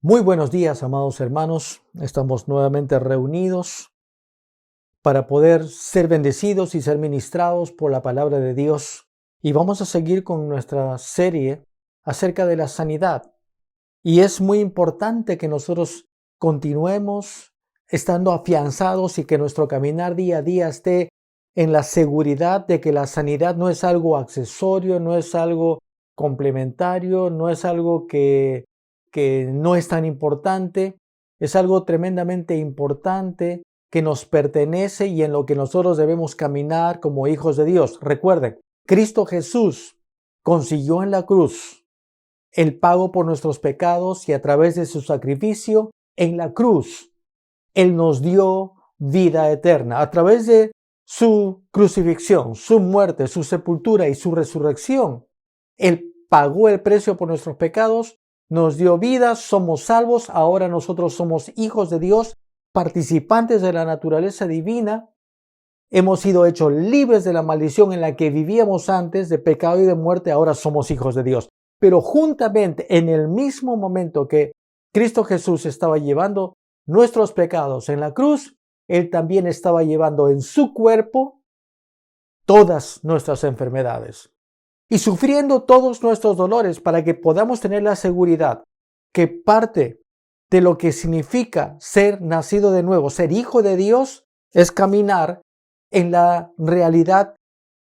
Muy buenos días, amados hermanos. Estamos nuevamente reunidos para poder ser bendecidos y ser ministrados por la palabra de Dios. Y vamos a seguir con nuestra serie acerca de la sanidad. Y es muy importante que nosotros continuemos estando afianzados y que nuestro caminar día a día esté en la seguridad de que la sanidad no es algo accesorio, no es algo complementario, no es algo que no es tan importante, es algo tremendamente importante que nos pertenece y en lo que nosotros debemos caminar como hijos de Dios. Recuerden, Cristo Jesús consiguió en la cruz el pago por nuestros pecados y a través de su sacrificio en la cruz, Él nos dio vida eterna. A través de su crucifixión, su muerte, su sepultura y su resurrección, Él pagó el precio por nuestros pecados, nos dio vida, somos salvos, ahora nosotros somos hijos de Dios, participantes de la naturaleza divina, hemos sido hechos libres de la maldición en la que vivíamos antes, de pecado y de muerte, ahora somos hijos de Dios. Pero juntamente en el mismo momento que Cristo Jesús estaba llevando nuestros pecados en la cruz, Él también estaba llevando en su cuerpo todas nuestras enfermedades y sufriendo todos nuestros dolores para que podamos tener la seguridad que parte de lo que significa ser nacido de nuevo, ser hijo de Dios, es caminar en la realidad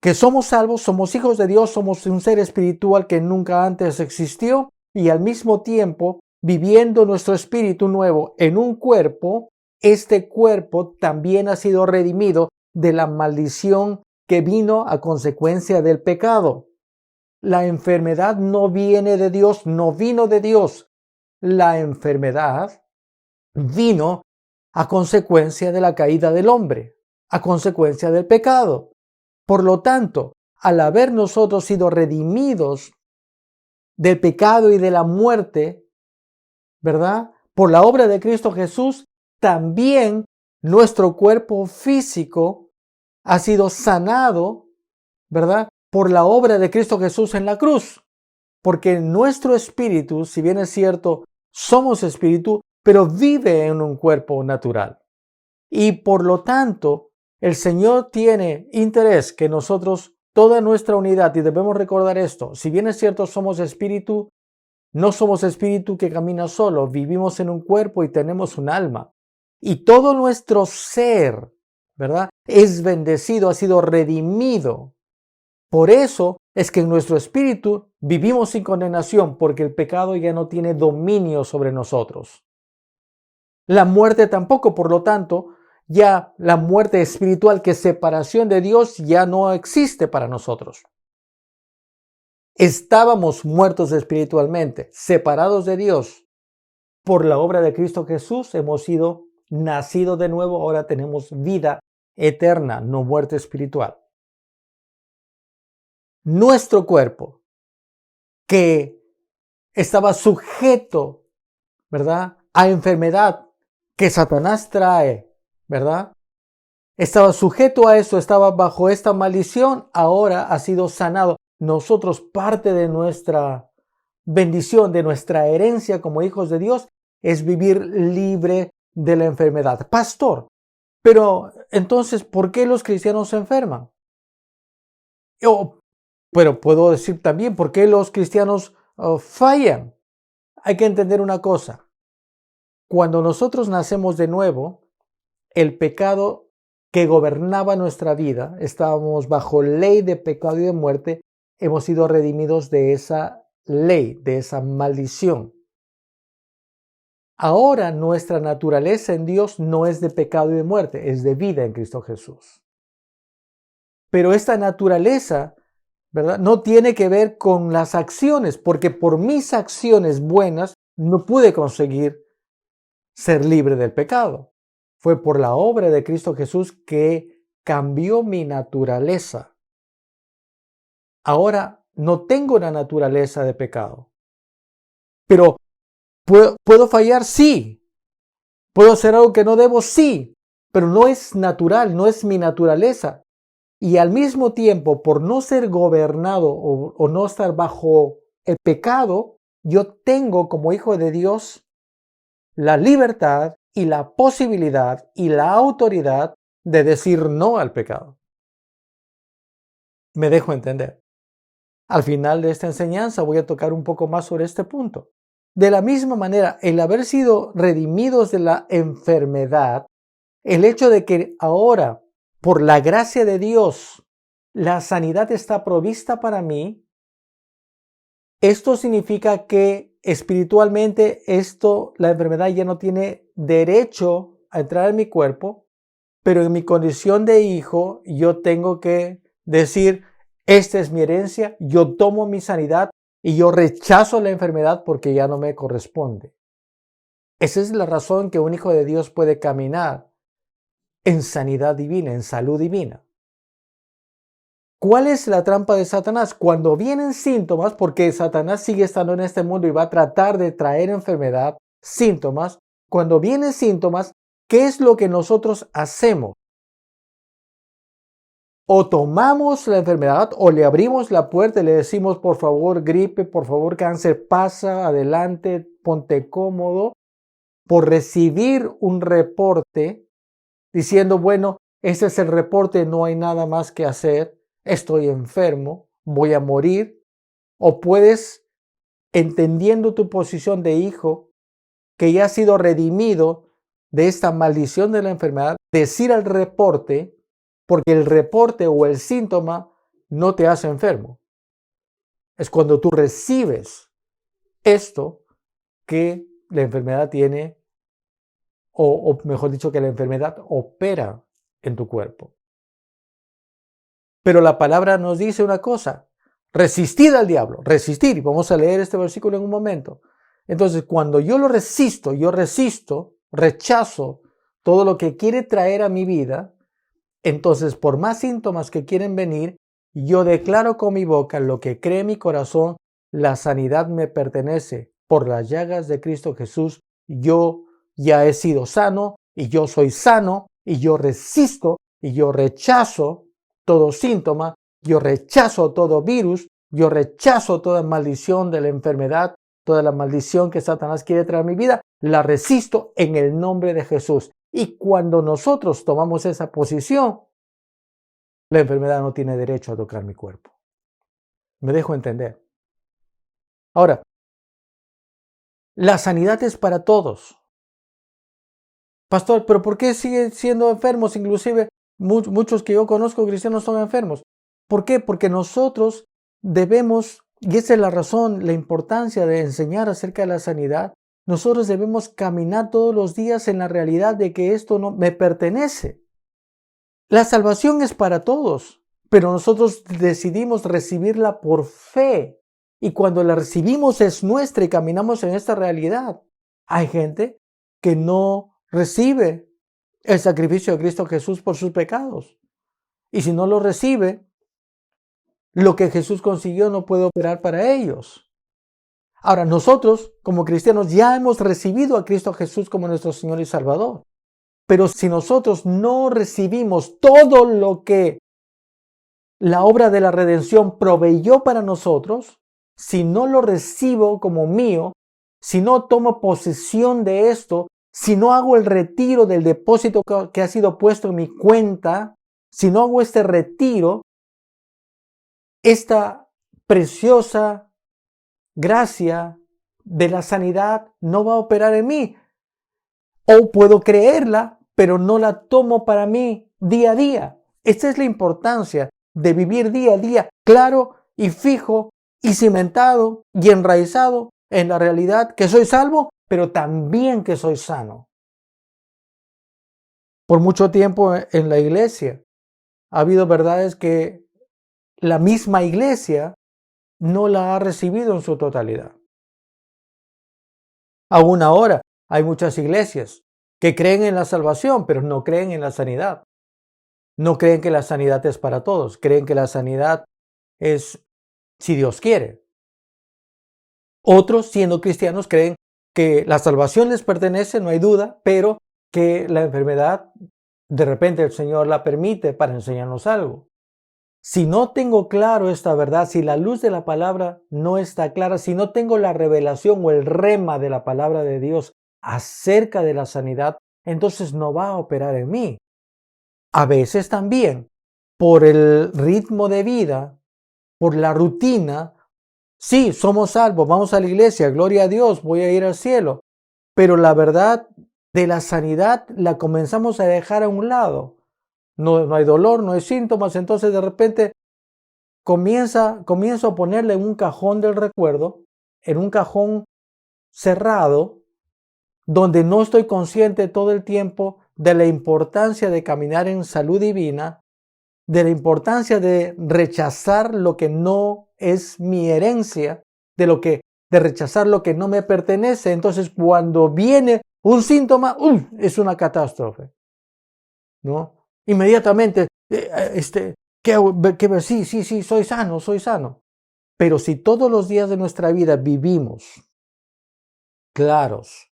que somos salvos, somos hijos de Dios, somos un ser espiritual que nunca antes existió y al mismo tiempo viviendo nuestro espíritu nuevo en un cuerpo, este cuerpo también ha sido redimido de la maldición que vino a consecuencia del pecado. La enfermedad no viene de Dios, no vino de Dios. La enfermedad vino a consecuencia de la caída del hombre, a consecuencia del pecado. Por lo tanto, al haber nosotros sido redimidos del pecado y de la muerte, ¿verdad? Por la obra de Cristo Jesús, también nuestro cuerpo físico ha sido sanado, ¿verdad? Por la obra de Cristo Jesús en la cruz. Porque nuestro espíritu, si bien es cierto, somos espíritu, pero vive en un cuerpo natural. Y por lo tanto, el Señor tiene interés que nosotros, toda nuestra unidad, y debemos recordar esto, si bien es cierto somos espíritu, no somos espíritu que camina solo, vivimos en un cuerpo y tenemos un alma. Y todo nuestro ser, ¿verdad? Es bendecido, ha sido redimido. Por eso es que en nuestro espíritu vivimos sin condenación, porque el pecado ya no tiene dominio sobre nosotros. La muerte tampoco, por lo tanto, ya la muerte espiritual, que es separación de Dios, ya no existe para nosotros. Estábamos muertos espiritualmente, separados de Dios. Por la obra de Cristo Jesús hemos sido nacidos de nuevo, ahora tenemos vida eterna, no muerte espiritual. Nuestro cuerpo, que estaba sujeto, ¿verdad?, a enfermedad que Satanás trae, ¿verdad? Estaba sujeto a eso, estaba bajo esta maldición, ahora ha sido sanado. Nosotros, parte de nuestra bendición, de nuestra herencia como hijos de Dios, es vivir libre de la enfermedad. Pastor, pero entonces, ¿por qué los cristianos se enferman? Pero puedo decir también, ¿por qué los cristianos fallan? Hay que entender una cosa. Cuando nosotros nacemos de nuevo, el pecado que gobernaba nuestra vida, estábamos bajo ley de pecado y de muerte, hemos sido redimidos de esa ley, de esa maldición. Ahora nuestra naturaleza en Dios no es de pecado y de muerte, es de vida en Cristo Jesús. Pero esta naturaleza, ¿verdad?, no tiene que ver con las acciones, porque por mis acciones buenas no pude conseguir ser libre del pecado. Fue por la obra de Cristo Jesús que cambió mi naturaleza. Ahora no tengo una naturaleza de pecado. Pero ¿puedo fallar? Sí. ¿Puedo hacer algo que no debo? Sí. Pero no es natural, no es mi naturaleza. Y al mismo tiempo, por no ser gobernado o no estar bajo el pecado, yo tengo como hijo de Dios la libertad y la posibilidad y la autoridad de decir no al pecado. Me dejo entender. Al final de esta enseñanza voy a tocar un poco más sobre este punto. De la misma manera, el haber sido redimidos de la enfermedad, el hecho de que ahora, por la gracia de Dios, la sanidad está provista para mí, esto significa que espiritualmente la enfermedad ya no tiene derecho a entrar en mi cuerpo, pero en mi condición de hijo yo tengo que decir, esta es mi herencia, yo tomo mi sanidad y yo rechazo la enfermedad porque ya no me corresponde. Esa es la razón que un hijo de Dios puede caminar en sanidad divina, en salud divina. ¿Cuál es la trampa de Satanás? Cuando vienen síntomas, porque Satanás sigue estando en este mundo y va a tratar de traer enfermedad, síntomas, cuando vienen síntomas, ¿qué es lo que nosotros hacemos? O tomamos la enfermedad o le abrimos la puerta y le decimos, por favor, gripe, por favor, cáncer, pasa adelante, ponte cómodo, por recibir un reporte diciendo, bueno, ese es el reporte, no hay nada más que hacer, estoy enfermo, voy a morir. O puedes, entendiendo tu posición de hijo, que ya has sido redimido de esta maldición de la enfermedad, decir al reporte, porque el reporte o el síntoma no te hace enfermo. Es cuando tú recibes esto que la enfermedad tiene, o mejor dicho, que la enfermedad opera en tu cuerpo. Pero la palabra nos dice una cosa, resistir al diablo, resistir. Y vamos a leer este versículo en un momento. Entonces, cuando yo lo resisto, rechazo todo lo que quiere traer a mi vida, entonces, por más síntomas que quieren venir, yo declaro con mi boca lo que cree mi corazón, la sanidad me pertenece. Por las llagas de Cristo Jesús, yo ya he sido sano y yo soy sano y yo resisto y yo rechazo todo síntoma, yo rechazo todo virus, yo rechazo toda maldición de la enfermedad, toda la maldición que Satanás quiere traer a mi vida, la resisto en el nombre de Jesús. Y cuando nosotros tomamos esa posición, la enfermedad no tiene derecho a tocar mi cuerpo. Me dejo entender. Ahora, la sanidad es para todos. Pastor, ¿pero por qué siguen siendo enfermos? Inclusive muchos que yo conozco cristianos son enfermos. ¿Por qué? Porque nosotros debemos, y esa es la razón, la importancia de enseñar acerca de la sanidad, nosotros debemos caminar todos los días en la realidad de que esto no me pertenece. La salvación es para todos, pero nosotros decidimos recibirla por fe. Y cuando la recibimos es nuestra y caminamos en esta realidad. Hay gente que no recibe el sacrificio de Cristo Jesús por sus pecados. Y si no lo recibe, lo que Jesús consiguió no puede operar para ellos. Ahora, nosotros como cristianos ya hemos recibido a Cristo Jesús como nuestro Señor y Salvador. Pero si nosotros no recibimos todo lo que la obra de la redención proveyó para nosotros, si no lo recibo como mío, si no tomo posesión de esto, si no hago el retiro del depósito que ha sido puesto en mi cuenta, si no hago este retiro, esta preciosa gracia de la sanidad no va a operar en mí. O puedo creerla, pero no la tomo para mí día a día. Esta es la importancia de vivir día a día claro y fijo y cimentado y enraizado en la realidad que soy salvo, pero también que soy sano. Por mucho tiempo en la iglesia ha habido verdades que la misma iglesia no la ha recibido en su totalidad. Aún ahora hay muchas iglesias que creen en la salvación, pero no creen en la sanidad. No creen que la sanidad es para todos. Creen que la sanidad es si Dios quiere. Otros, siendo cristianos, creen que la salvación les pertenece, no hay duda, pero que la enfermedad, de repente el Señor la permite para enseñarnos algo. Si no tengo claro esta verdad, si la luz de la palabra no está clara, si no tengo la revelación o el rema de la palabra de Dios acerca de la sanidad, entonces no va a operar en mí. A veces también, por el ritmo de vida, por la rutina, sí, somos salvos, vamos a la iglesia, gloria a Dios, voy a ir al cielo. Pero la verdad de la sanidad la comenzamos a dejar a un lado. No hay dolor, no hay síntomas, entonces de repente comienzo a ponerle en un cajón del recuerdo, en un cajón cerrado, donde no estoy consciente todo el tiempo de la importancia de caminar en salud divina, de la importancia de rechazar lo que no es mi herencia, de rechazar lo que no me pertenece. Entonces, cuando viene un síntoma, es una catástrofe, ¿no? Inmediatamente, sí, soy sano. Pero si todos los días de nuestra vida vivimos claros,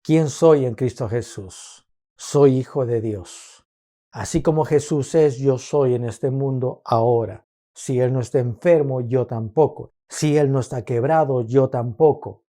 ¿quién soy en Cristo Jesús? Soy hijo de Dios. Así como Jesús es, yo soy en este mundo ahora. Si Él no está enfermo, yo tampoco. Si Él no está quebrado, yo tampoco.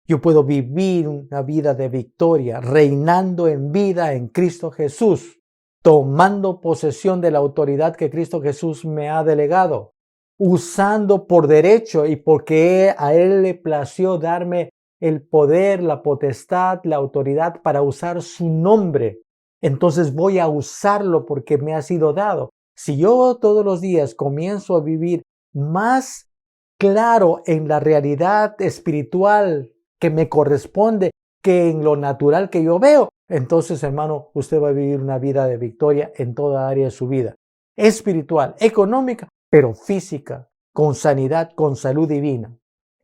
Yo puedo vivir una vida de victoria, reinando en vida en Cristo Jesús, tomando posesión de la autoridad que Cristo Jesús me ha delegado, usando por derecho y porque a Él le plació darme el poder, la potestad, la autoridad para usar su nombre. Entonces voy a usarlo porque me ha sido dado. Si yo todos los días comienzo a vivir más claro en la realidad espiritual que me corresponde que en lo natural que yo veo, entonces, hermano, usted va a vivir una vida de victoria en toda área de su vida. Espiritual, económica, pero física, con sanidad, con salud divina.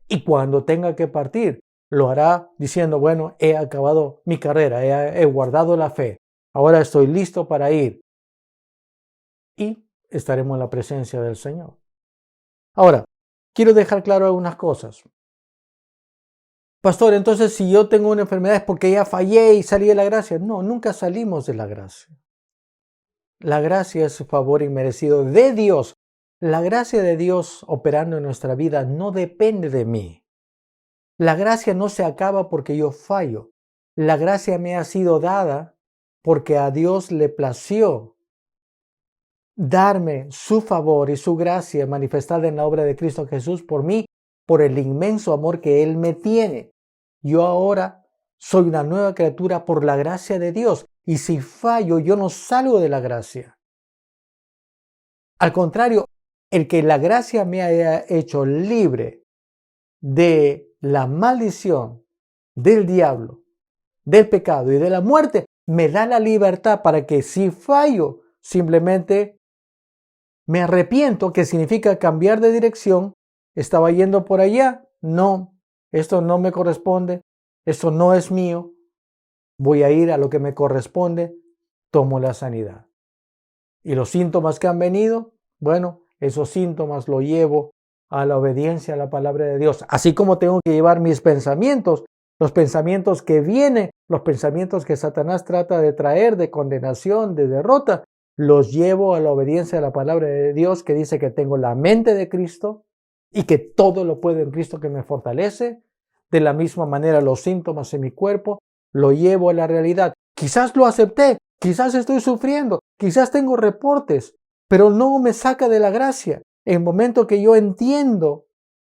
Y cuando tenga que partir, lo hará diciendo, bueno, he acabado mi carrera, he guardado la fe, ahora estoy listo para ir. Y estaremos en la presencia del Señor. Ahora, quiero dejar claro algunas cosas. Pastor, entonces si yo tengo una enfermedad es porque ya fallé y salí de la gracia. No, nunca salimos de la gracia. La gracia es su favor inmerecido de Dios. La gracia de Dios operando en nuestra vida no depende de mí. La gracia no se acaba porque yo fallo. La gracia me ha sido dada porque a Dios le plació darme su favor y su gracia manifestada en la obra de Cristo Jesús por mí, por el inmenso amor que Él me tiene. Yo ahora soy una nueva criatura por la gracia de Dios y si fallo yo no salgo de la gracia. Al contrario, el que la gracia me haya hecho libre de la maldición, del diablo, del pecado y de la muerte, me da la libertad para que si fallo, simplemente me arrepiento, que significa cambiar de dirección. Estaba yendo por allá. No, esto no me corresponde. Esto no es mío. Voy a ir a lo que me corresponde. Tomo la sanidad. Y los síntomas que han venido, bueno, esos síntomas los llevo a la obediencia a la palabra de Dios. Así como tengo que llevar mis pensamientos, los pensamientos que vienen, los pensamientos que Satanás trata de traer de condenación, de derrota, los llevo a la obediencia a la palabra de Dios que dice que tengo la mente de Cristo y que todo lo puedo en Cristo que me fortalece. De la misma manera los síntomas en mi cuerpo lo llevo a la realidad. Quizás lo acepté, quizás estoy sufriendo, quizás tengo reportes, pero no me saca de la gracia. En el momento que yo entiendo,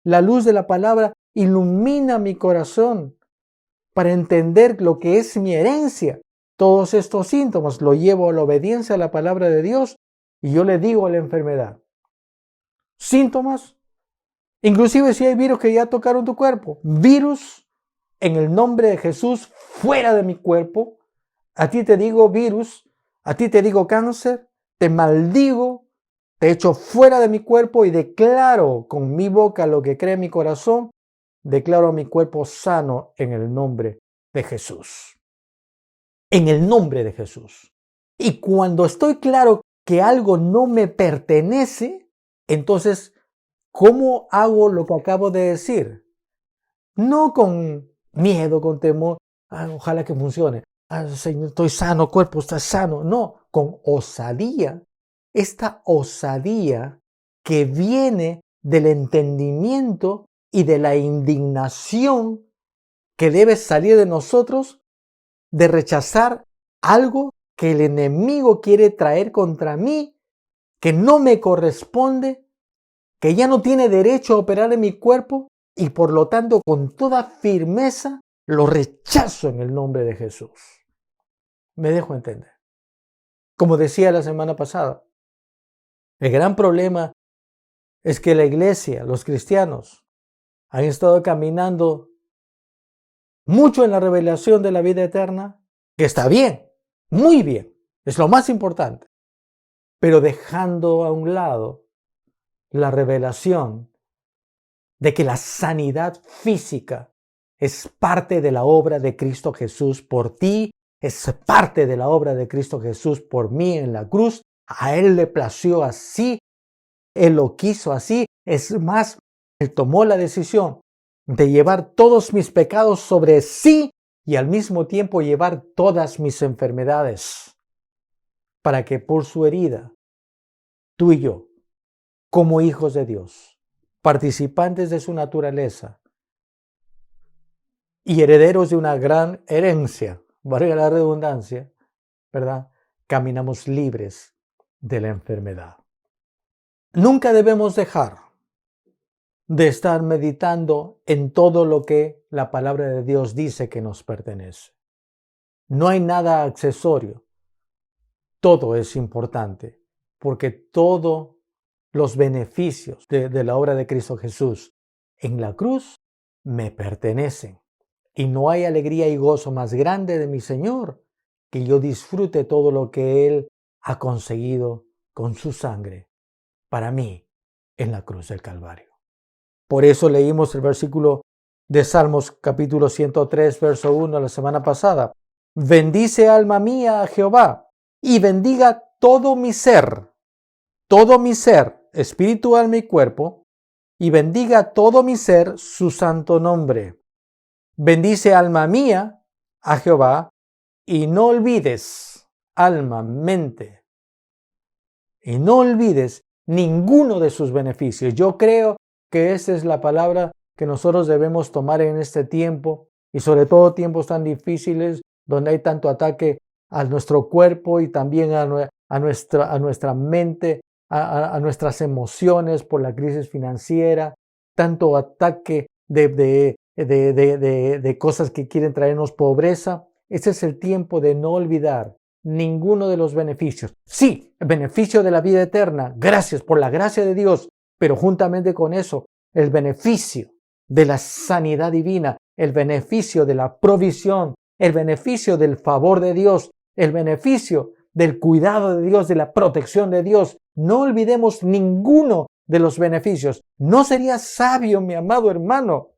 la luz de la palabra ilumina mi corazón para entender lo que es mi herencia. Todos estos síntomas lo llevo a la obediencia a la palabra de Dios y yo le digo a la enfermedad, síntomas, inclusive si hay virus que ya tocaron tu cuerpo, virus en el nombre de Jesús fuera de mi cuerpo, a ti te digo virus, a ti te digo cáncer, te maldigo, te echo fuera de mi cuerpo y declaro con mi boca lo que cree mi corazón, declaro a mi cuerpo sano en el nombre de Jesús. En el nombre de Jesús. Y cuando estoy claro que algo no me pertenece, entonces, ¿cómo hago lo que acabo de decir? No con miedo, con temor, ojalá que funcione. Señor, estoy sano, cuerpo está sano. No, con osadía. Esta osadía que viene del entendimiento y de la indignación que debe salir de nosotros, de rechazar algo que el enemigo quiere traer contra mí, que no me corresponde, que ya no tiene derecho a operar en mi cuerpo y por lo tanto con toda firmeza lo rechazo en el nombre de Jesús. Me dejo entender. Como decía la semana pasada, el gran problema es que la iglesia, los cristianos, han estado caminando mucho en la revelación de la vida eterna, que está bien, muy bien, es lo más importante, pero dejando a un lado la revelación de que la sanidad física es parte de la obra de Cristo Jesús por ti, es parte de la obra de Cristo Jesús por mí en la cruz. A Él le plació así, Él lo quiso así. Es más, Él tomó la decisión de llevar todos mis pecados sobre sí y al mismo tiempo llevar todas mis enfermedades, para que por su herida, tú y yo, como hijos de Dios, participantes de su naturaleza y herederos de una gran herencia, valga la redundancia, ¿verdad? Caminamos libres de la enfermedad. Nunca debemos dejar de estar meditando en todo lo que la palabra de Dios dice que nos pertenece. No hay nada accesorio. Todo es importante, porque todos los beneficios de la obra de Cristo Jesús en la cruz me pertenecen. Y no hay alegría y gozo más grande de mi Señor que yo disfrute todo lo que Él ha conseguido con su sangre para mí en la cruz del Calvario. Por eso leímos el versículo de Salmos capítulo 103, verso 1 la semana pasada. Bendice alma mía a Jehová y bendiga todo mi ser, espíritu, alma y cuerpo, y bendiga todo mi ser su santo nombre. Bendice alma mía a Jehová y no olvides, alma, mente, y no olvides ninguno de sus beneficios. Yo creo que esa es la palabra que nosotros debemos tomar en este tiempo y sobre todo tiempos tan difíciles donde hay tanto ataque a nuestro cuerpo y también a nuestra mente, a nuestras emociones por la crisis financiera, tanto ataque de cosas que quieren traernos pobreza. Ese es el tiempo de no olvidar ninguno de los beneficios. Sí, el beneficio de la vida eterna, gracias por la gracia de Dios, pero juntamente con eso, el beneficio de la sanidad divina, el beneficio de la provisión, el beneficio del favor de Dios, el beneficio del cuidado de Dios, de la protección de Dios. No olvidemos ninguno de los beneficios. ¿No sería sabio, mi amado hermano,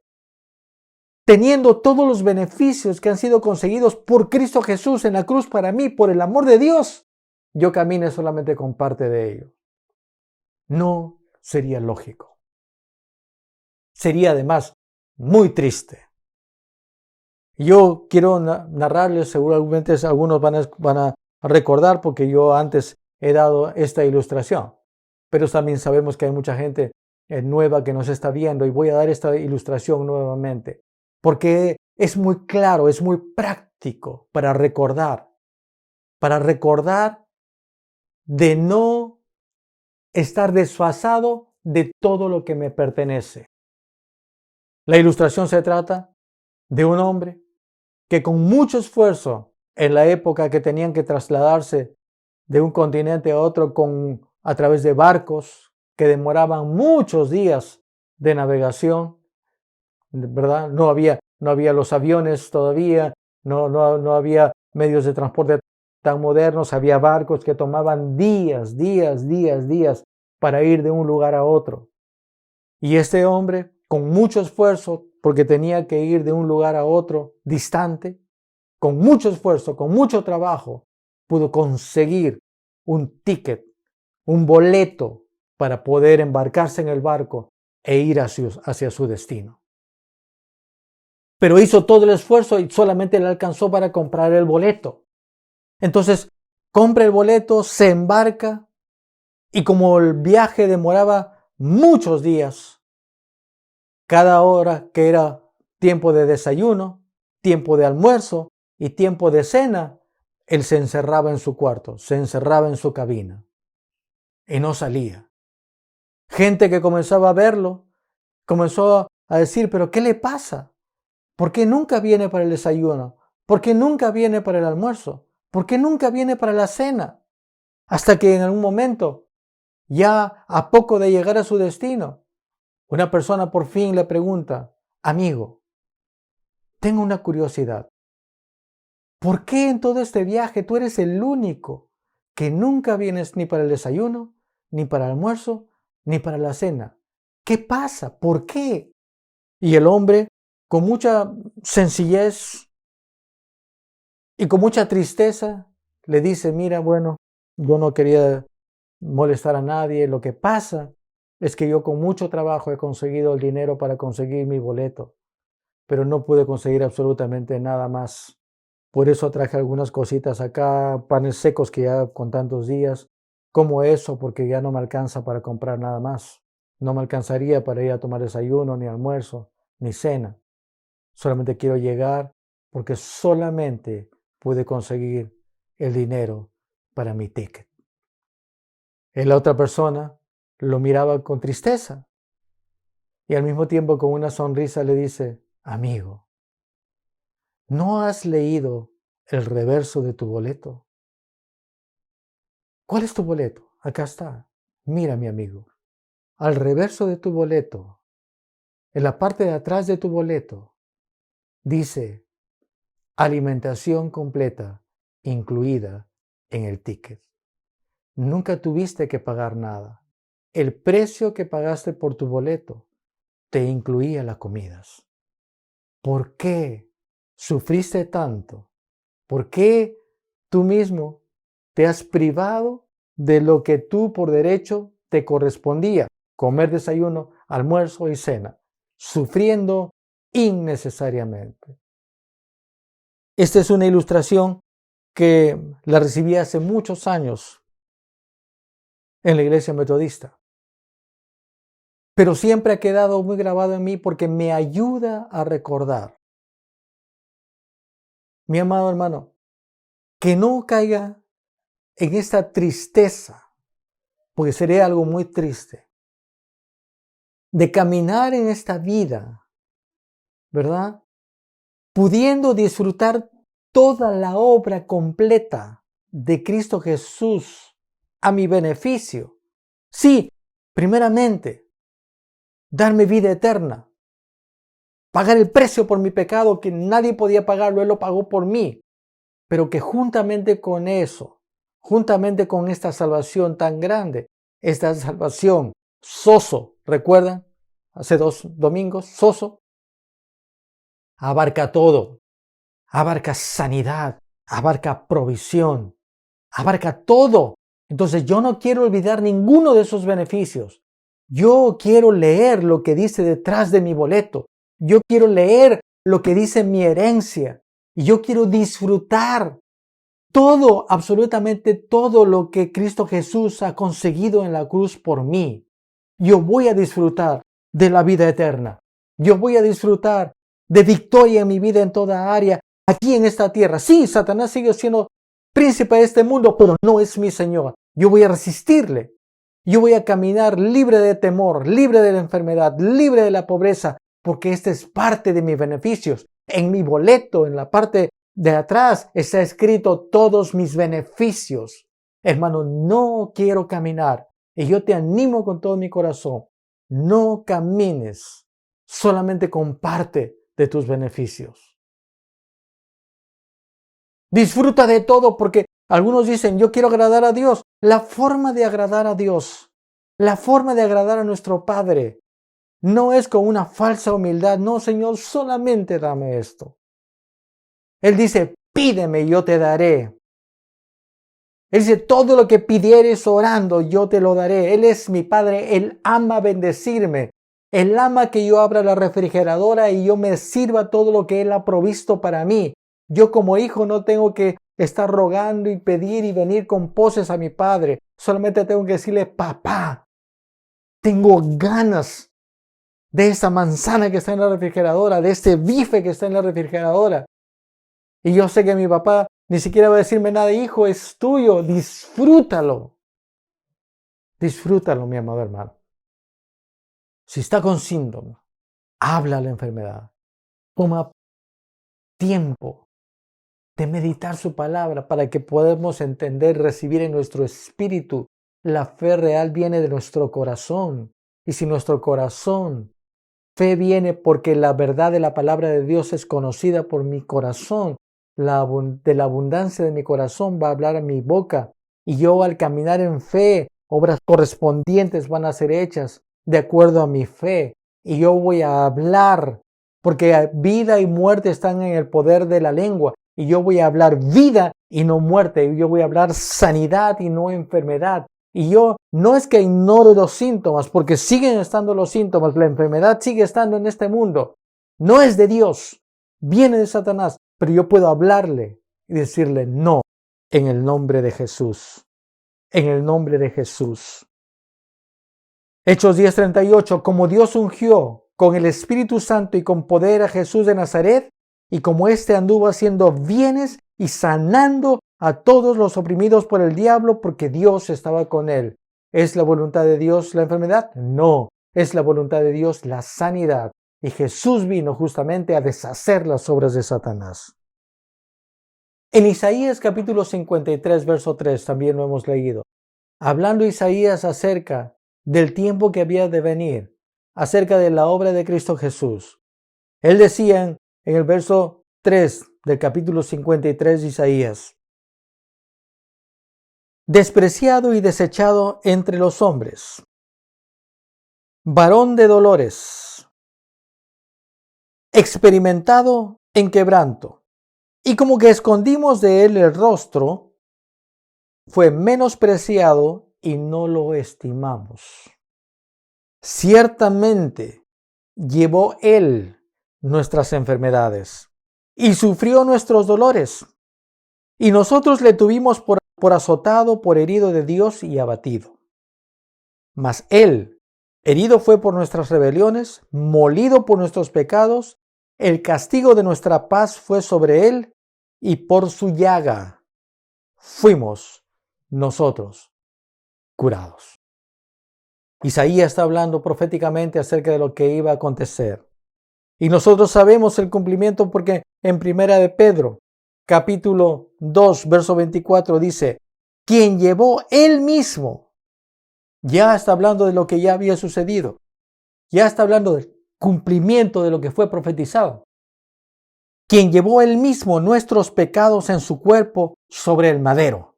teniendo todos los beneficios que han sido conseguidos por Cristo Jesús en la cruz para mí, por el amor de Dios, yo camine solamente con parte de ello? No sería lógico. Sería además muy triste. Yo quiero narrarles, seguramente algunos van a recordar porque yo antes he dado esta ilustración, pero también sabemos que hay mucha gente nueva que nos está viendo y voy a dar esta ilustración nuevamente porque es muy claro, es muy práctico para recordar de no estar desfasado de todo lo que me pertenece. La ilustración se trata de un hombre que con mucho esfuerzo, en la época que tenían que trasladarse de un continente a otro a través de barcos que demoraban muchos días de navegación, ¿verdad? No había los aviones todavía, no había medios de transporte tan modernos, había barcos que tomaban días para ir de un lugar a otro. Y este hombre, con mucho esfuerzo, porque tenía que ir de un lugar a otro distante, con mucho esfuerzo, con mucho trabajo, pudo conseguir un ticket, un boleto para poder embarcarse en el barco e ir hacia su destino. Pero hizo todo el esfuerzo y solamente le alcanzó para comprar el boleto. Entonces, compra el boleto, se embarca y como el viaje demoraba muchos días, cada hora que era tiempo de desayuno, tiempo de almuerzo y tiempo de cena, él se encerraba en su cuarto, se encerraba en su cabina y no salía. Gente que comenzaba a verlo, comenzó a decir, pero ¿qué le pasa? ¿Por qué nunca viene para el desayuno? ¿Por qué nunca viene para el almuerzo? ¿Por qué nunca viene para la cena? Hasta que en algún momento, ya a poco de llegar a su destino, una persona por fin le pregunta, amigo, tengo una curiosidad. ¿Por qué en todo este viaje tú eres el único que nunca vienes ni para el desayuno, ni para el almuerzo, ni para la cena? ¿Qué pasa? ¿Por qué? Y el hombre, con mucha sencillez y con mucha tristeza, le dice, mira, bueno, yo no quería molestar a nadie. Lo que pasa es que yo con mucho trabajo he conseguido el dinero para conseguir mi boleto, pero no pude conseguir absolutamente nada más. Por eso traje algunas cositas acá, panes secos que ya con tantos días, como eso, porque ya no me alcanza para comprar nada más. No me alcanzaría para ir a tomar desayuno, ni almuerzo, ni cena. Solamente quiero llegar porque solamente pude conseguir el dinero para mi ticket. Y la otra persona lo miraba con tristeza y al mismo tiempo con una sonrisa le dice, amigo, ¿no has leído el reverso de tu boleto? ¿Cuál es tu boleto? Acá está. Mira, mi amigo. Al reverso de tu boleto, en la parte de atrás de tu boleto, dice alimentación completa incluida en el ticket. Nunca tuviste que pagar nada. El precio que pagaste por tu boleto te incluía las comidas. ¿Por qué sufriste tanto? ¿Por qué tú mismo te has privado de lo que tú por derecho te correspondía? Comer desayuno, almuerzo y cena, sufriendo innecesariamente. Esta es una ilustración que la recibí hace muchos años en la iglesia metodista. Pero siempre ha quedado muy grabado en mí porque me ayuda a recordar, mi amado hermano, que no caiga en esta tristeza, porque sería algo muy triste, de caminar en esta vida, ¿verdad? Pudiendo disfrutar toda la obra completa de Cristo Jesús a mi beneficio. Sí, primeramente, darme vida eterna, pagar el precio por mi pecado que nadie podía pagarlo, Él lo pagó por mí, pero que juntamente con eso, juntamente con esta salvación tan grande, esta salvación, Soso, ¿recuerdan? Hace 2 domingos, Soso, abarca todo, abarca sanidad, abarca provisión, abarca todo. Entonces yo no quiero olvidar ninguno de esos beneficios. Yo quiero leer lo que dice detrás de mi boleto. Yo quiero leer lo que dice mi herencia. Y yo quiero disfrutar todo, absolutamente todo lo que Cristo Jesús ha conseguido en la cruz por mí. Yo voy a disfrutar de la vida eterna. Yo voy a disfrutar de victoria en mi vida en toda área, aquí en esta tierra. Sí, Satanás sigue siendo príncipe de este mundo, pero no es mi Señor. Yo voy a resistirle. Yo voy a caminar libre de temor, libre de la enfermedad, libre de la pobreza, porque este es parte de mis beneficios. En mi boleto, en la parte de atrás, está escrito todos mis beneficios. Hermano, no quiero caminar. Y yo te animo con todo mi corazón. No camines, solamente con parte de tus beneficios. Disfruta de todo porque algunos dicen, yo quiero agradar a Dios. La forma de agradar a Dios, la forma de agradar a nuestro Padre, no es con una falsa humildad. No, Señor, solamente dame esto. Él dice, pídeme y yo te daré. Él dice, todo lo que pidieres orando, yo te lo daré. Él es mi Padre, Él ama bendecirme. Él ama que yo abra la refrigeradora y yo me sirva todo lo que Él ha provisto para mí. Yo como hijo no tengo que estar rogando y pedir y venir con poses a mi Padre. Solamente tengo que decirle, papá, tengo ganas de esa manzana que está en la refrigeradora, de este bife que está en la refrigeradora. Y yo sé que mi papá ni siquiera va a decirme nada, hijo, es tuyo, disfrútalo. Disfrútalo, mi amado hermano. Si está con síntoma, habla la enfermedad. Toma tiempo de meditar su palabra para que podamos entender, recibir en nuestro espíritu. La fe real viene de nuestro corazón. Y si nuestro corazón, fe viene porque la verdad de la palabra de Dios es conocida por mi corazón. De la abundancia de mi corazón va a hablar a mi boca. Y yo al caminar en fe, obras correspondientes van a ser hechas de acuerdo a mi fe. Y yo voy a hablar porque vida y muerte están en el poder de la lengua. Y yo voy a hablar vida y no muerte. Y yo voy a hablar sanidad y no enfermedad. Y yo no es que ignoro los síntomas, porque siguen estando los síntomas. La enfermedad sigue estando en este mundo. No es de Dios, viene de Satanás. Pero yo puedo hablarle y decirle no en el nombre de Jesús. En el nombre de Jesús. Hechos 10:38, como Dios ungió con el Espíritu Santo y con poder a Jesús de Nazaret, y como éste anduvo haciendo bienes y sanando a todos los oprimidos por el diablo, porque Dios estaba con él. ¿Es la voluntad de Dios la enfermedad? No, es la voluntad de Dios la sanidad. Y Jesús vino justamente a deshacer las obras de Satanás. En Isaías capítulo 53, verso 3, también lo hemos leído. Hablando Isaías acerca del tiempo que había de venir, acerca de la obra de Cristo Jesús. Él decía en el verso 3 del capítulo 53 de Isaías: despreciado y desechado entre los hombres, varón de dolores, experimentado en quebranto, y como que escondimos de él el rostro, fue menospreciado y no lo estimamos. Ciertamente llevó él nuestras enfermedades y sufrió nuestros dolores, y nosotros le tuvimos por azotado, por herido de Dios y abatido. Mas él, herido fue por nuestras rebeliones, molido por nuestros pecados, el castigo de nuestra paz fue sobre él, y por su llaga fuimos nosotros curados. Isaías está hablando proféticamente acerca de lo que iba a acontecer. Y nosotros sabemos el cumplimiento porque en Primera de Pedro, capítulo 2, verso 24 dice, quien llevó él mismo, ya está hablando de lo que ya había sucedido. Ya está hablando del cumplimiento de lo que fue profetizado. Quien llevó él mismo nuestros pecados en su cuerpo sobre el madero,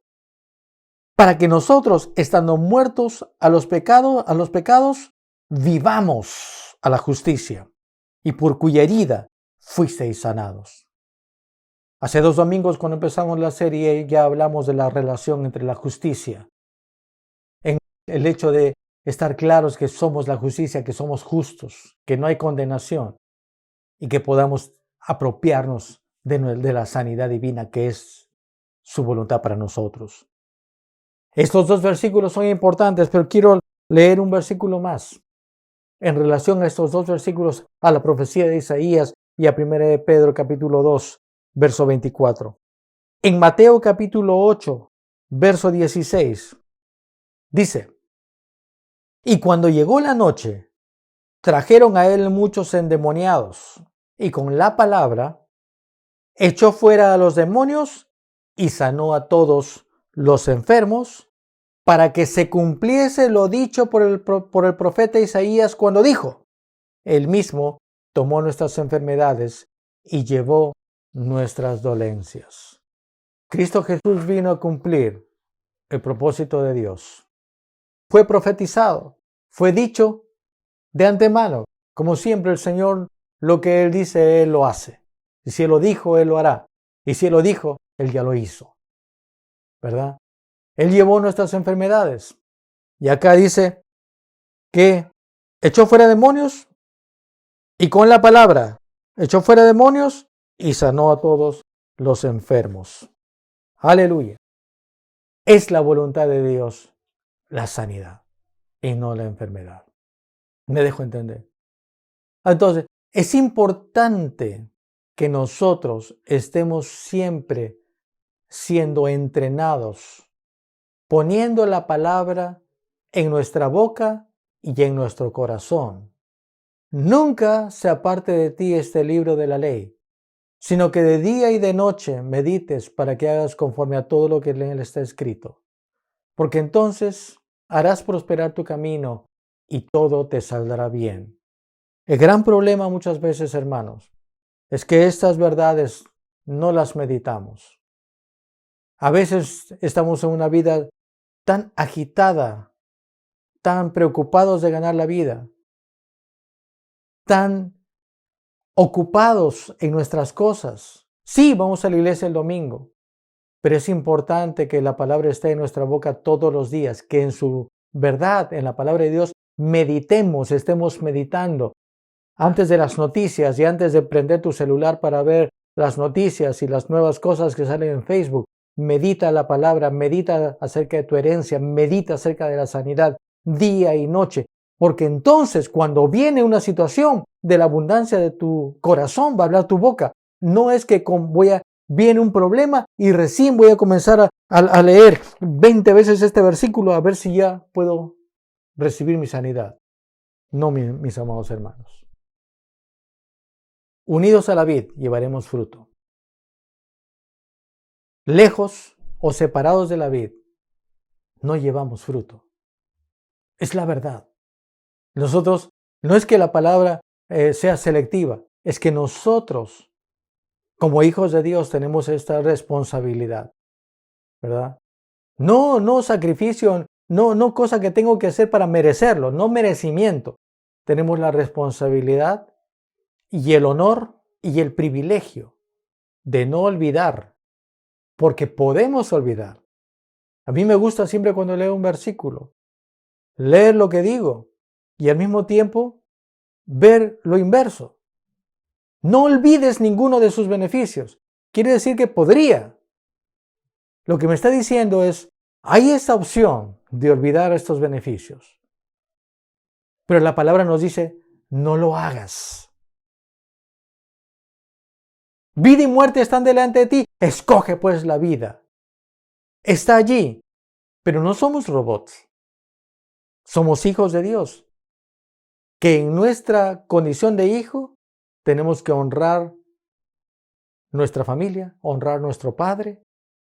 para que nosotros, estando muertos a los pecados, vivamos a la justicia, y por cuya herida fuisteis sanados. Hace 2 domingos, cuando empezamos la serie, ya hablamos de la relación entre la justicia, en el hecho de estar claros que somos la justicia, que somos justos, que no hay condenación, y que podamos apropiarnos de la sanidad divina que es su voluntad para nosotros. Estos 2 versículos son importantes, pero quiero leer un versículo más en relación a estos 2 versículos, a la profecía de Isaías y a 1 de Pedro capítulo 2, verso 24. En Mateo capítulo 8, verso 16, dice, y cuando llegó la noche, trajeron a él muchos endemoniados, y con la palabra echó fuera a los demonios y sanó a todos los enfermos, para que se cumpliese lo dicho por el profeta Isaías cuando dijo, él mismo tomó nuestras enfermedades y llevó nuestras dolencias. Cristo Jesús vino a cumplir el propósito de Dios. Fue profetizado, fue dicho de antemano. Como siempre, el Señor, lo que Él dice, Él lo hace. Y si Él lo dijo, Él lo hará. Y si Él lo dijo, Él ya lo hizo. ¿Verdad? Él llevó nuestras enfermedades. Y acá dice que echó fuera demonios y con la palabra echó fuera demonios y sanó a todos los enfermos. Aleluya. Es la voluntad de Dios la sanidad y no la enfermedad. ¿Me dejo entender? Entonces, es importante que nosotros estemos siempre siendo entrenados, poniendo la palabra en nuestra boca y en nuestro corazón. Nunca se aparte de ti este libro de la ley, sino que de día y de noche medites para que hagas conforme a todo lo que en él está escrito. Porque entonces harás prosperar tu camino y todo te saldrá bien. El gran problema muchas veces, hermanos, es que estas verdades no las meditamos. A veces estamos en una vida tan agitada, tan preocupados de ganar la vida, tan ocupados en nuestras cosas. Sí, vamos a la iglesia el domingo, pero es importante que la palabra esté en nuestra boca todos los días, que en su verdad, en la palabra de Dios, meditemos, estemos meditando. Antes de las noticias y antes de prender tu celular para ver las noticias y las nuevas cosas que salen en Facebook, medita la palabra, medita acerca de tu herencia, medita acerca de la sanidad día y noche. Porque entonces cuando viene una situación de la abundancia de tu corazón va a hablar tu boca. No es que viene un problema y recién voy a comenzar a leer 20 veces este versículo a ver si ya puedo recibir mi sanidad. No, mis amados hermanos. Unidos a la vid llevaremos fruto. Lejos o separados de la vid no llevamos fruto. Es la verdad. Nosotros, no es que la palabra sea selectiva, es que nosotros, como hijos de Dios, tenemos esta responsabilidad, ¿verdad? No sacrificio, no cosa que tengo que hacer para merecerlo, no merecimiento. Tenemos la responsabilidad y el honor y el privilegio de no olvidar, porque podemos olvidar. A mí me gusta siempre cuando leo un versículo, leer lo que digo y al mismo tiempo ver lo inverso. No olvides ninguno de sus beneficios. Quiere decir que podría. Lo que me está diciendo es, hay esta opción de olvidar estos beneficios. Pero la palabra nos dice, no lo hagas. Vida y muerte están delante de ti. Escoge pues la vida. Está allí. Pero no somos robots. Somos hijos de Dios. Que en nuestra condición de hijo tenemos que honrar nuestra familia, honrar nuestro padre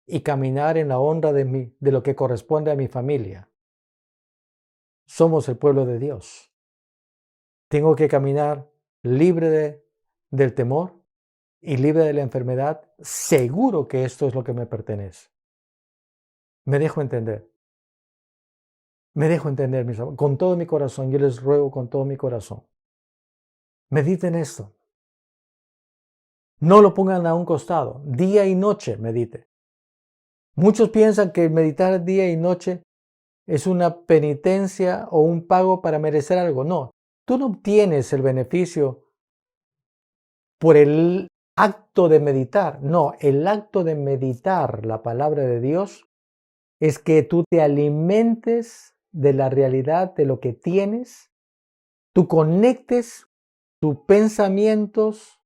y caminar en la honra de lo que corresponde a mi familia. Somos el pueblo de Dios. Tengo que caminar libre del temor y libre de la enfermedad, seguro que esto es lo que me pertenece. Me dejo entender. Me dejo entender, con todo mi corazón. Yo les ruego con todo mi corazón. Mediten esto. No lo pongan a un costado. Día y noche medite. Muchos piensan que meditar día y noche es una penitencia o un pago para merecer algo. No, tú no obtienes el beneficio por el acto de meditar. No, el acto de meditar la palabra de Dios es que tú te alimentes de la realidad de lo que tienes, tú conectes tus pensamientos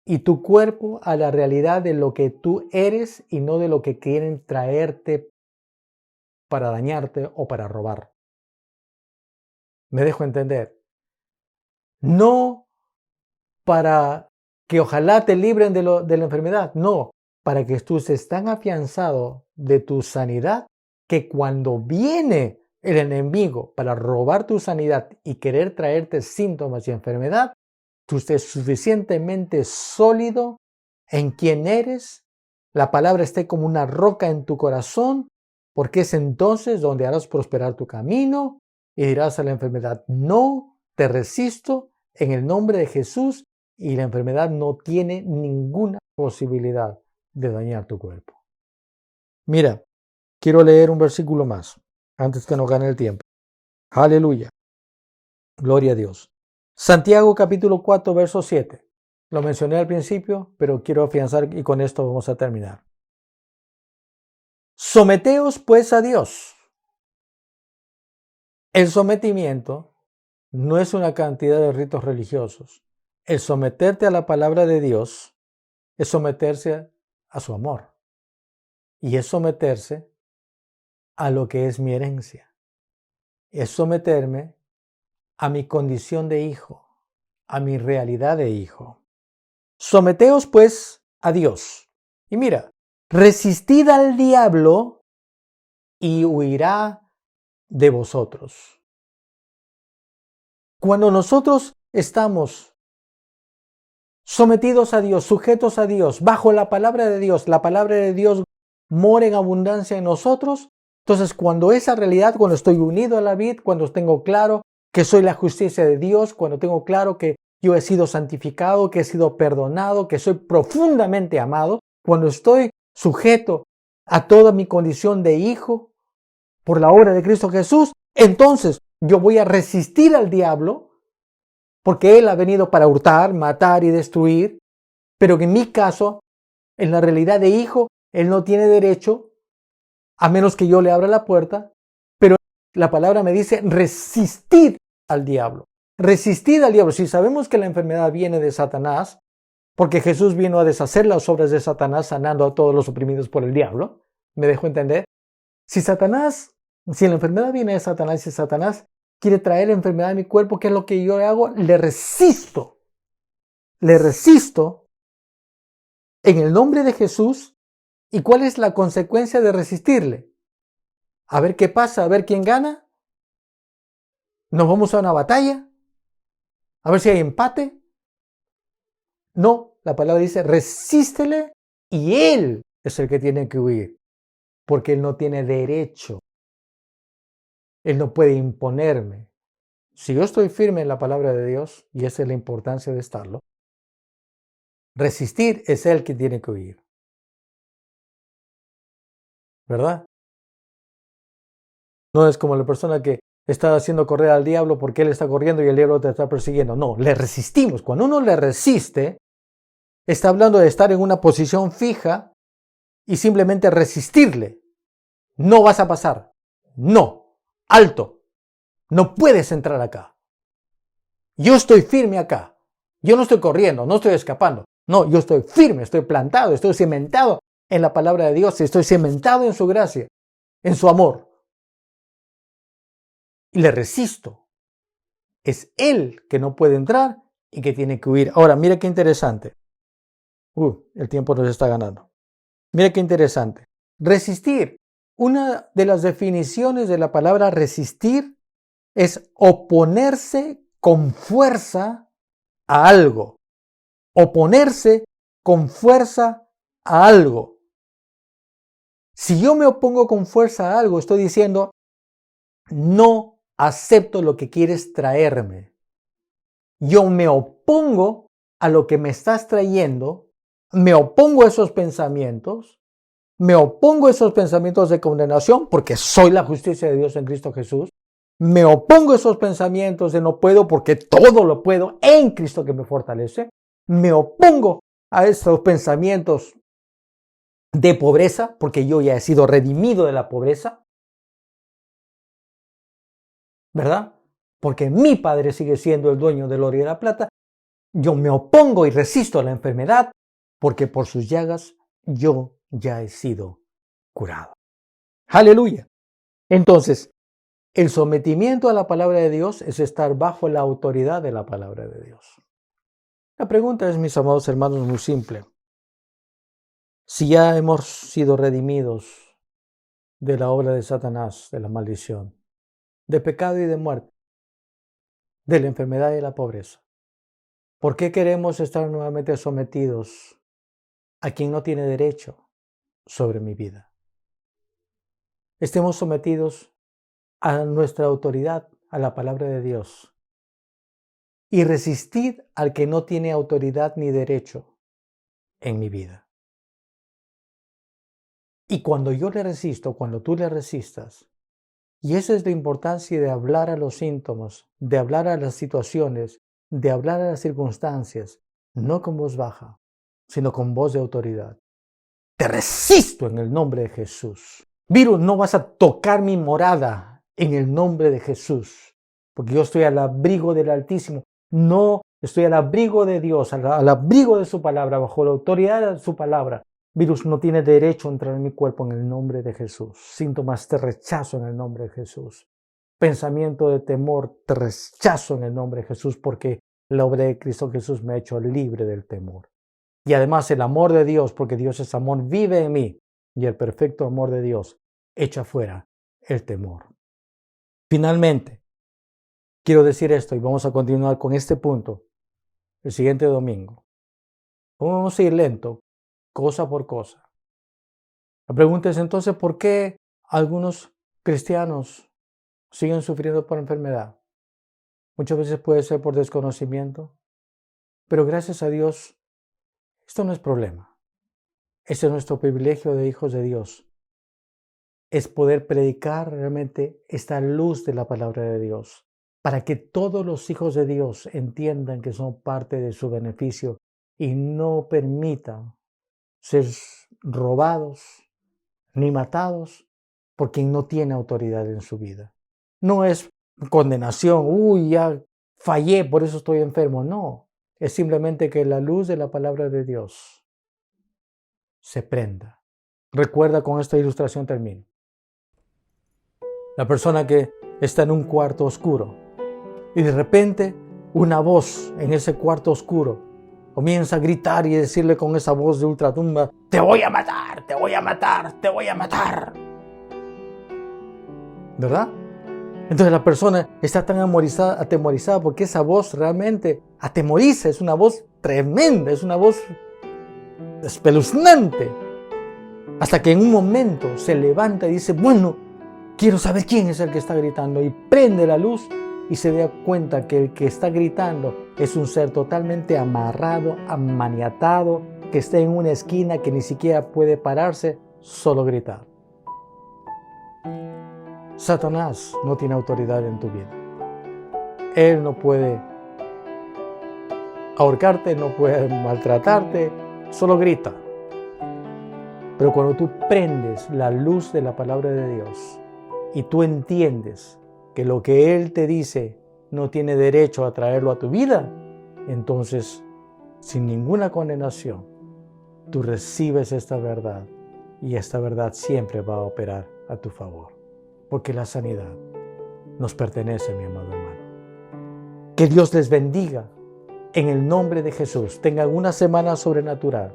y tu cuerpo a la realidad de lo que tú eres y no de lo que quieren traerte para dañarte o para robar. Me dejo entender. No para que ojalá te libren de la enfermedad, no, para que tú estés tan afianzado de tu sanidad que cuando viene el enemigo para robar tu sanidad y querer traerte síntomas y enfermedad, tú estés suficientemente sólido en quién eres, la palabra esté como una roca en tu corazón, porque es entonces donde harás prosperar tu camino y dirás a la enfermedad, no, te resisto en el nombre de Jesús, y la enfermedad no tiene ninguna posibilidad de dañar tu cuerpo. Mira, quiero leer un versículo más, antes que nos gane el tiempo. Aleluya. Gloria a Dios. Santiago capítulo 4, verso 7. Lo mencioné al principio, pero quiero afianzar y con esto vamos a terminar. Someteos pues a Dios. El sometimiento no es una cantidad de ritos religiosos. El someterte a la palabra de Dios es someterse a su amor y es someterse a lo que es mi herencia. Es someterme a mi condición de hijo, a mi realidad de hijo. Someteos pues a Dios. Y mira, resistid al diablo y huirá de vosotros. Cuando nosotros estamos sometidos a Dios, sujetos a Dios, bajo la palabra de Dios mora en abundancia en nosotros. Entonces, cuando esa realidad, cuando estoy unido a la vid, cuando tengo claro que soy la justicia de Dios, cuando tengo claro que yo he sido santificado, que he sido perdonado, que soy profundamente amado, cuando estoy sujeto a toda mi condición de hijo por la obra de Cristo Jesús, entonces yo voy a resistir al diablo, porque Él ha venido para hurtar, matar y destruir, pero que en mi caso, en la realidad de hijo, Él no tiene derecho, a menos que yo le abra la puerta, pero la palabra me dice, resistid al diablo. Resistid al diablo. Si sabemos que la enfermedad viene de Satanás, porque Jesús vino a deshacer las obras de Satanás, sanando a todos los oprimidos por el diablo, ¿me dejo entender? Si la enfermedad viene de Satanás, si Satanás quiere traer enfermedad a mi cuerpo, ¿qué es lo que yo hago? Le resisto en el nombre de Jesús. ¿Y cuál es la consecuencia de resistirle? A ver qué pasa, a ver quién gana. ¿Nos vamos a una batalla? A ver si hay empate. No, la palabra dice, resístele y Él es el que tiene que huir, porque Él no tiene derecho. Él no puede imponerme. Si yo estoy firme en la palabra de Dios, y esa es la importancia de estarlo, resistir es Él que tiene que huir. ¿Verdad? No es como la persona que está haciendo correr al diablo porque él está corriendo y el diablo te está persiguiendo. No, le resistimos. Cuando uno le resiste, está hablando de estar en una posición fija y simplemente resistirle. No vas a pasar. No. Alto. No puedes entrar acá. Yo estoy firme acá. Yo no estoy corriendo, no estoy escapando. No, yo estoy firme, estoy plantado, estoy cimentado en la palabra de Dios, estoy cimentado en su gracia, en su amor. Y le resisto. Es Él que no puede entrar y que tiene que huir. Ahora, mira qué interesante. El tiempo nos está ganando. Mira qué interesante. Resistir. Una de las definiciones de la palabra resistir es oponerse con fuerza a algo. Oponerse con fuerza a algo. Si yo me opongo con fuerza a algo, estoy diciendo, no acepto lo que quieres traerme. Yo me opongo a lo que me estás trayendo, me opongo a esos pensamientos, me opongo a esos pensamientos de condenación porque soy la justicia de Dios en Cristo Jesús, me opongo a esos pensamientos de no puedo porque todo lo puedo en Cristo que me fortalece, me opongo a esos pensamientos de pobreza porque yo ya he sido redimido de la pobreza, ¿verdad? Porque mi Padre sigue siendo el dueño del oro y de la plata. Yo me opongo y resisto a la enfermedad porque por sus llagas yo ya he sido curado. Aleluya. Entonces, el sometimiento a la palabra de Dios es estar bajo la autoridad de la palabra de Dios. La pregunta es, mis amados hermanos, muy simple. Si ya hemos sido redimidos de la obra de Satanás, de la maldición, de pecado y de muerte, de la enfermedad y de la pobreza, ¿por qué queremos estar nuevamente sometidos a quien no tiene derecho sobre mi vida? Estemos sometidos a nuestra autoridad, a la palabra de Dios, y resistid al que no tiene autoridad ni derecho en mi vida. Y cuando yo le resisto, cuando tú le resistas, y esa es la importancia de hablar a los síntomas, de hablar a las situaciones, de hablar a las circunstancias, no con voz baja, sino con voz de autoridad. Te resisto en el nombre de Jesús. Virus, no vas a tocar mi morada en el nombre de Jesús, porque yo estoy al abrigo del Altísimo. No Estoy al abrigo de Dios, al abrigo de su palabra, bajo la autoridad de su palabra. Virus no tiene derecho a entrar en mi cuerpo en el nombre de Jesús. Síntomas te rechazo en el nombre de Jesús. Pensamiento de temor te rechazo en el nombre de Jesús, porque la obra de Cristo Jesús me ha hecho libre del temor. Y además el amor de Dios, porque Dios es amor, vive en mí. Y el perfecto amor de Dios echa fuera el temor. Finalmente, quiero decir esto y vamos a continuar con este punto el siguiente domingo. Vamos a ir lento, cosa por cosa. La pregunta es entonces, ¿por qué algunos cristianos siguen sufriendo por enfermedad? Muchas veces puede ser por desconocimiento, pero gracias a Dios, esto no es problema. Ese es nuestro privilegio de hijos de Dios. Es poder predicar realmente esta luz de la palabra de Dios, para que todos los hijos de Dios entiendan que son parte de su beneficio y no permitan ser robados ni matados por quien no tiene autoridad en su vida. No es condenación, ya fallé, por eso estoy enfermo. No, es simplemente que la luz de la palabra de Dios se prenda. Recuerda, con esta ilustración termino. La persona que está en un cuarto oscuro y de repente una voz en ese cuarto oscuro comienza a gritar y decirle con esa voz de ultratumba: te voy a matar, te voy a matar, te voy a matar. ¿Verdad? Entonces la persona está tan atemorizada porque esa voz realmente atemoriza, es una voz tremenda, es una voz espeluznante. Hasta que en un momento se levanta y dice: bueno, quiero saber quién es el que está gritando, y prende la luz y se da cuenta que el que está gritando es un ser totalmente amarrado, amaniatado, que está en una esquina, que ni siquiera puede pararse, solo gritar. Satanás no tiene autoridad en tu vida. Él no puede ahorcarte, no puede maltratarte, solo grita. Pero cuando tú prendes la luz de la palabra de Dios y tú entiendes que lo que Él te dice no tiene derecho a traerlo a tu vida, entonces, sin ninguna condenación, tú recibes esta verdad y esta verdad siempre va a operar a tu favor. Porque la sanidad nos pertenece, mi amado hermano. Que Dios les bendiga en el nombre de Jesús. Tengan una semana sobrenatural.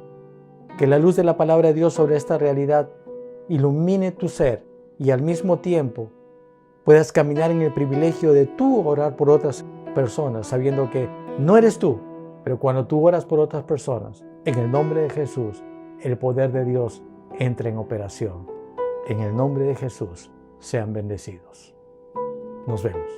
Que la luz de la palabra de Dios sobre esta realidad ilumine tu ser y al mismo tiempo puedas caminar en el privilegio de tú orar por otras personas, sabiendo que no eres tú, pero cuando tú oras por otras personas, en el nombre de Jesús, el poder de Dios entra en operación. En el nombre de Jesús, sean bendecidos. Nos vemos.